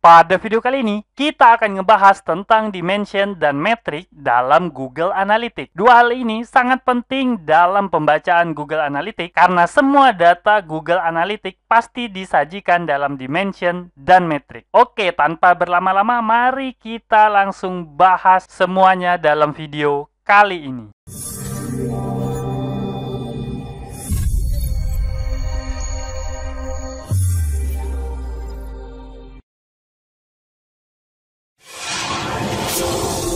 Pada video kali ini, kita akan ngebahas tentang dimension dan metrik dalam Google Analytics. Dua hal ini sangat penting dalam pembacaan Google Analytics karena semua data Google Analytics pasti disajikan dalam dimension dan metrik. Oke, tanpa berlama-lama, mari kita langsung bahas semuanya dalam video kali ini.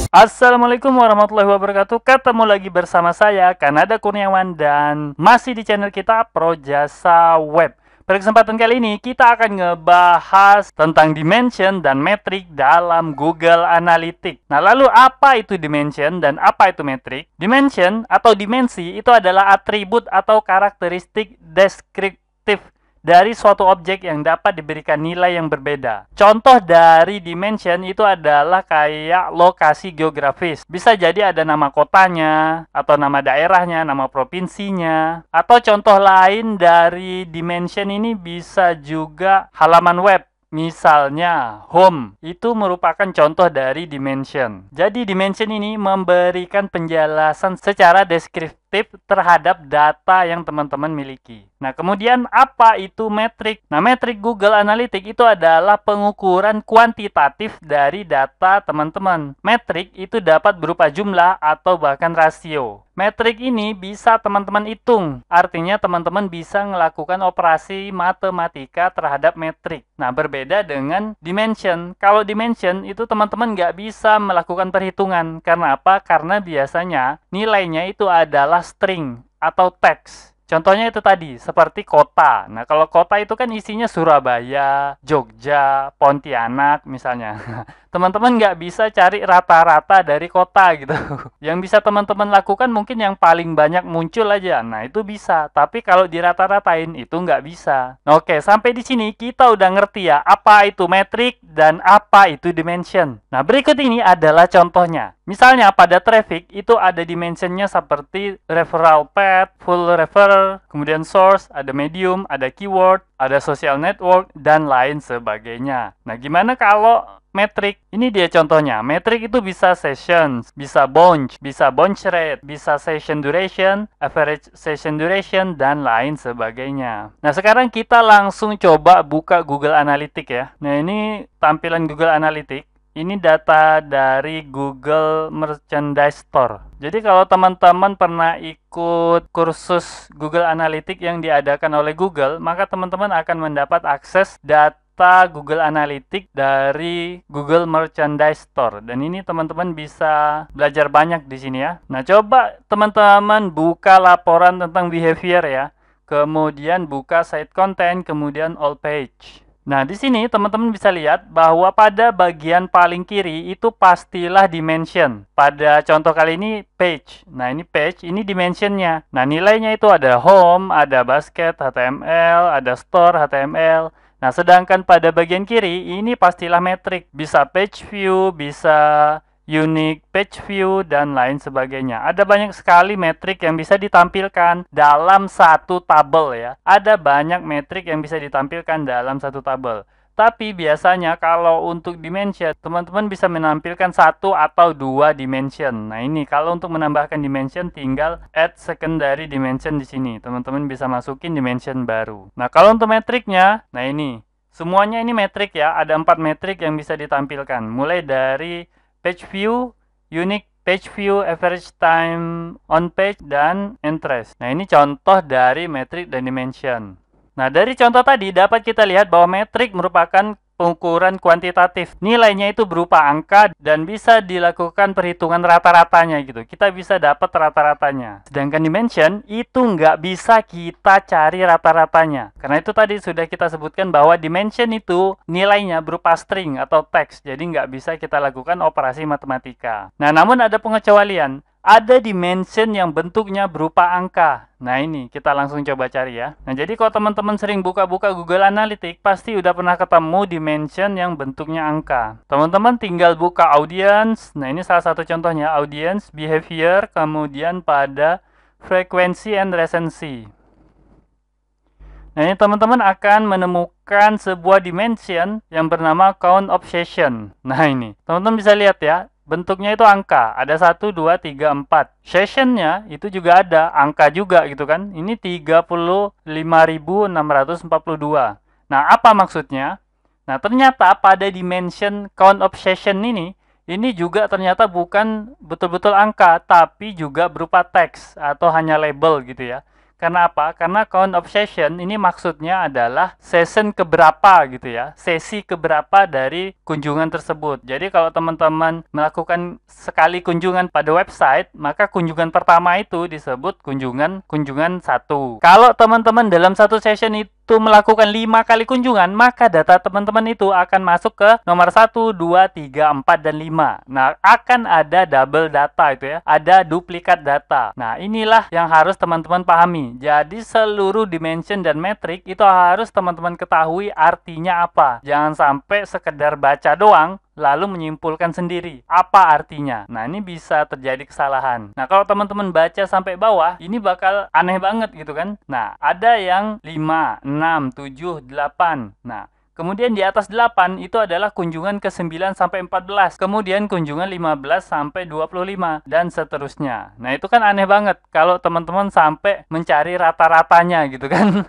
Assalamualaikum warahmatullahi wabarakatuh. Ketemu lagi bersama saya Kanada Kurniawan dan masih di channel kita Projasa Web. Pada kesempatan kali ini kita akan ngebahas tentang dimension dan metrik dalam Google Analytics. Nah, lalu apa itu dimension dan apa itu metrik? Dimension atau dimensi itu adalah atribut atau karakteristik deskriptif dari suatu objek yang dapat diberikan nilai yang berbeda. Contoh dari dimension itu adalah kayak lokasi geografis. Bisa jadi ada nama kotanya, atau nama daerahnya, nama provinsinya. Atau contoh lain dari dimension ini bisa juga halaman web. Misalnya, home itu merupakan contoh dari dimension. Jadi, dimension ini memberikan penjelasan secara deskriptif terhadap data yang teman-teman miliki. Nah, kemudian apa itu metrik? Nah, metrik Google Analytics itu adalah pengukuran kuantitatif dari data teman-teman. Metrik itu dapat berupa jumlah atau bahkan rasio. Metrik ini bisa teman-teman hitung. Artinya teman-teman bisa melakukan operasi matematika terhadap metrik. Nah, berbeda dengan dimension. Kalau dimension itu teman-teman nggak bisa melakukan perhitungan. Karena apa? Karena biasanya nilainya itu adalah string atau teks. Contohnya itu tadi, seperti kota. Nah, kalau kota itu kan isinya Surabaya, Jogja, Pontianak misalnya. Teman-teman nggak bisa cari rata-rata dari kota gitu. Yang bisa teman-teman lakukan mungkin yang paling banyak muncul aja. Nah, itu bisa. Tapi kalau dirata-ratain itu nggak bisa. Nah, oke, sampai di sini kita udah ngerti ya apa itu metrik dan apa itu dimension. Nah, berikut ini adalah contohnya. Misalnya pada traffic itu ada dimensionnya seperti referral path, full referral, kemudian source, ada medium, ada keyword, ada social network, dan lain sebagainya. Nah, gimana kalau metrik? Ini dia contohnya. Metrik itu bisa sessions, bisa bounce rate, bisa session duration, average session duration, dan lain sebagainya. Nah, sekarang kita langsung coba buka Google Analytics ya. Nah, ini tampilan Google Analytics. Ini data dari Google Merchandise Store. Jadi kalau teman-teman pernah ikut kursus Google Analytics yang diadakan oleh Google, maka teman-teman akan mendapat akses data Google Analytics dari Google Merchandise Store. Dan ini teman-teman bisa belajar banyak di sini ya. Nah, coba teman-teman buka laporan tentang behavior ya. Kemudian buka site content, kemudian all page. Nah, di sini teman-teman bisa lihat bahwa pada bagian paling kiri itu pastilah dimension. Pada contoh kali ini page. Nah, ini page, ini dimensionnya. Nah, nilainya itu ada home, ada basket, HTML, ada store, HTML. Nah, sedangkan pada bagian kiri ini pastilah metrik. Bisa page view, bisa unique page view, dan lain sebagainya. Ada banyak sekali metrik yang bisa ditampilkan dalam satu tabel ya. Ada banyak metrik yang bisa ditampilkan dalam satu tabel. Tapi biasanya kalau untuk dimension, teman-teman bisa menampilkan satu atau dua dimension. Nah, ini kalau untuk menambahkan dimension tinggal add secondary dimension di sini. Teman-teman bisa masukin dimension baru. Nah, kalau untuk metriknya, nah ini. Semuanya ini metrik ya. Ada 4 metrik yang bisa ditampilkan. Mulai dari page view, unique page view, average time on page, dan interest. Nah, ini contoh dari metrik dan dimension. Nah, dari contoh tadi dapat kita lihat bahwa metrik merupakan pengukuran kuantitatif. Nilainya itu berupa angka dan bisa dilakukan perhitungan rata-ratanya gitu. Kita bisa dapat rata-ratanya. Sedangkan dimension itu nggak bisa kita cari rata-ratanya. Karena itu tadi sudah kita sebutkan bahwa dimension itu nilainya berupa string atau teks. Jadi nggak bisa kita lakukan operasi matematika. Nah, namun ada pengecualian. Ada dimension yang bentuknya berupa angka. Nah, ini kita langsung coba cari ya. Nah, jadi kalau teman-teman sering buka-buka Google Analytics, pasti udah pernah ketemu dimension yang bentuknya angka. Teman-teman tinggal buka audience. Nah, ini salah satu contohnya, audience, behavior, kemudian pada frequency and recency. Nah, ini teman-teman akan menemukan sebuah dimension yang bernama count of session. Nah, ini teman-teman bisa lihat ya, bentuknya itu angka, ada 1, 2, 3, 4. Sessionnya itu juga ada angka juga gitu kan. Ini 35.642. Nah, apa maksudnya? Nah, ternyata pada dimension count of session ini juga ternyata bukan betul-betul angka, tapi juga berupa teks atau hanya label gitu ya. Karena apa? Karena count of session ini maksudnya adalah session keberapa gitu ya. Sesi keberapa dari kunjungan tersebut. Jadi kalau teman-teman melakukan sekali kunjungan pada website, maka kunjungan pertama itu disebut kunjungan 1. Kalau teman-teman dalam satu session itu melakukan 5 kali kunjungan, maka data teman-teman itu akan masuk ke nomor 1, 2, 3, 4, dan 5. Nah, akan ada double data itu ya. Ada duplikat data. Nah, inilah yang harus teman-teman pahami. Jadi, seluruh dimension dan metrik itu harus teman-teman ketahui artinya apa. Jangan sampai sekedar baca doang, lalu menyimpulkan sendiri apa artinya. Nah, ini bisa terjadi kesalahan. Nah, kalau teman-teman baca sampai bawah, ini bakal aneh banget gitu kan. Nah, ada yang 5, 6, 7, 8. Nah, kemudian di atas 8 itu adalah kunjungan ke 9 sampai 14. Kemudian kunjungan 15 sampai 25 dan seterusnya. Nah, itu kan aneh banget kalau teman-teman sampai mencari rata-ratanya gitu kan.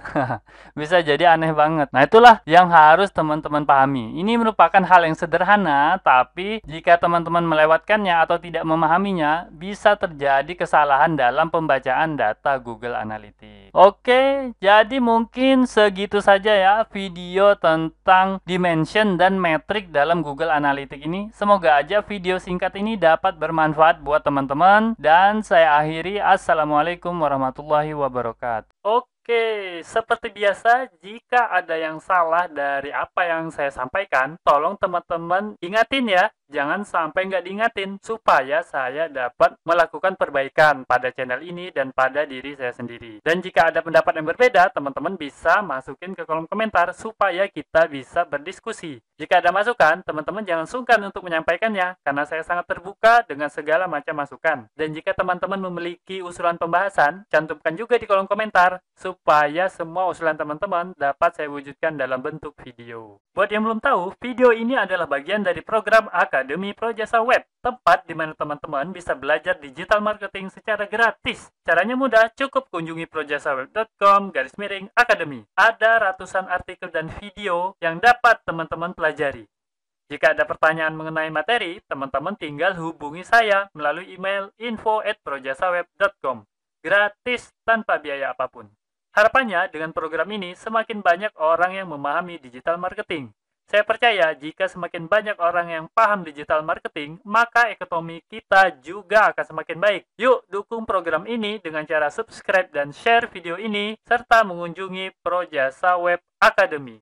Bisa jadi aneh banget. Nah, itulah yang harus teman-teman pahami. Ini merupakan hal yang sederhana, tapi jika teman-teman melewatkannya atau tidak memahaminya, bisa terjadi kesalahan dalam pembacaan data Google Analytics. Oke, jadi mungkin segitu saja ya video tentang dimension dan metrik dalam Google Analytics ini. Semoga aja video singkat ini dapat bermanfaat buat teman-teman. Dan saya akhiri, Assalamualaikum warahmatullahi wabarakatuh. Oke, seperti biasa, jika ada yang salah dari apa yang saya sampaikan, tolong teman-teman ingatin ya. Jangan sampai nggak diingatin, supaya saya dapat melakukan perbaikan pada channel ini dan pada diri saya sendiri. Dan jika ada pendapat yang berbeda, teman-teman bisa masukin ke kolom komentar, supaya kita bisa berdiskusi. Jika ada masukan, teman-teman jangan sungkan untuk menyampaikannya, karena saya sangat terbuka dengan segala macam masukan. Dan jika teman-teman memiliki usulan pembahasan, cantumkan juga di kolom komentar, supaya semua usulan teman-teman dapat saya wujudkan dalam bentuk video. Buat yang belum tahu, video ini adalah bagian dari program Akademi Projasa Web, tempat di mana teman-teman bisa belajar digital marketing secara gratis. Caranya mudah, cukup kunjungi projasaweb.com/academy. Ada ratusan artikel dan video yang dapat teman-teman pelajari. Jika ada pertanyaan mengenai materi, teman-teman tinggal hubungi saya melalui email info@projasaweb.com. Gratis tanpa biaya apapun. Harapannya dengan program ini semakin banyak orang yang memahami digital marketing. Saya percaya jika semakin banyak orang yang paham digital marketing, maka ekonomi kita juga akan semakin baik. Yuk dukung program ini dengan cara subscribe dan share video ini, serta mengunjungi Projasa Web Academy.